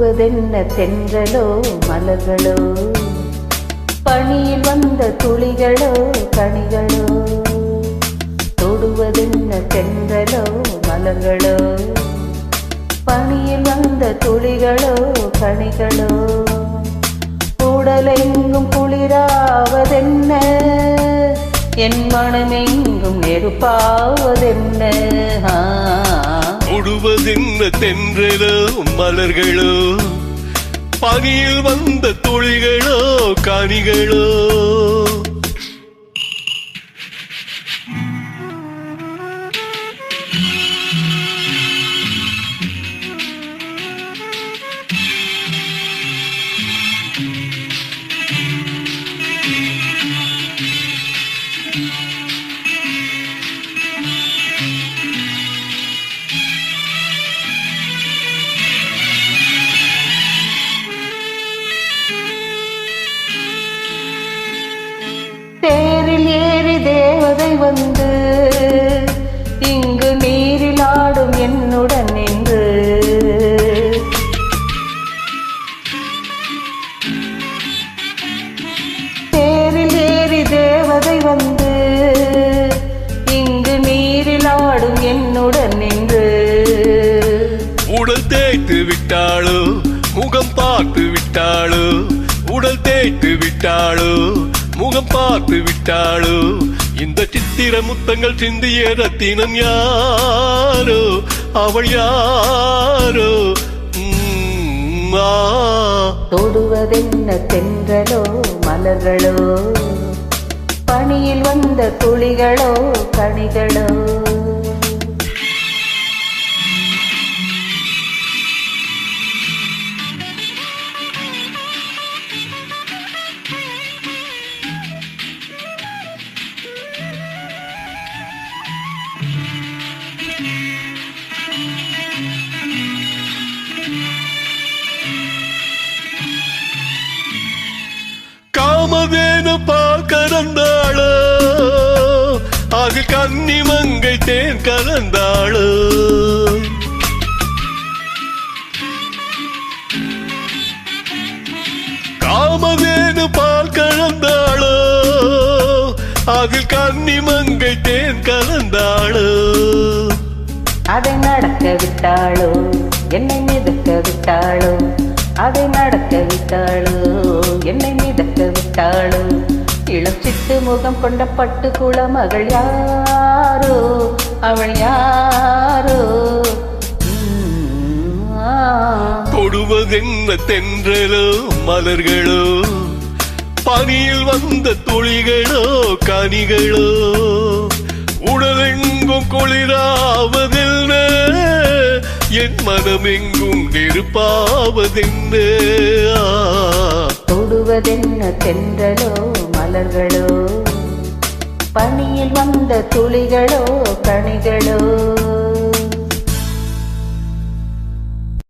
தொடுவதென்ன தென்றலோ மலர்களோ, பனியில் வந்த துளிகளோ கனிகளோ. தொடுவதென்ன தென்றலோ மலர்களோ, பனியில் வந்த துளிகளோ கனிகளோ. உடலெங்கும் குளிராவதென்ன, என் மனமெங்கும் நெருப்பாவதென்ன. தொடுவதென்ன தென்றலோ மலர்களோ, பனியில் வந்த துளிகளோ கனிகளோ. தேரில் ஏறி தேவதை வந்து இங்கு நீரில் ஆடும் என்னுடன் நின்று. தேரில் ஏறி தேவதை வந்து இங்கு நீரில் ஆடும் என்னுடன் நின்று. உடல் தேய்த்து விட்டாளோ, முகம் பார்த்து விட்டாளோ. உடல் தேய்த்து விட்டாளோ, முகம் பார்த்து விட்டாளோ. இந்த சித்திர முத்தங்கள் சிந்திய ரத்தினம் யாரோ, அவள் யாரோ. தொடுவதென்ன தென்றலோ மலர்களோ, பனியில் வந்த துளிகளோ கனிகளோ. காமதேனு பால் கலந்தாளோ, அது கன்னி மங்கை தேன் கலந்தாளோ. காமதேனு பால் கலந்தாளோ, அதில் கன்னி மங்கை தேன் கலந்தாளோ. அதை நடக்க விட்டாளோ, என்னை மிதக்க விட்டாளோ. அதை நடக்க விட்டாளோ, என்னை மிதக்க விட்டாளோ. இளம் சிட்டு முகம் கொண்ட பட்டு குள மகள் யாரோ, அவள் யாரோ. தொடுவதென்ன தென்றலோ மலர்களோ, பனியில் வந்த துளிகளோ கனிகளோ. உடலெங்கும் குளிராவதென்ன, என் மனமெங்கும் நெருப்பாவதென்ன. தொடுவதென்ன தென்றலோ மலர்களோ, பனியில் வந்த துளிகளோ கனிகளோ.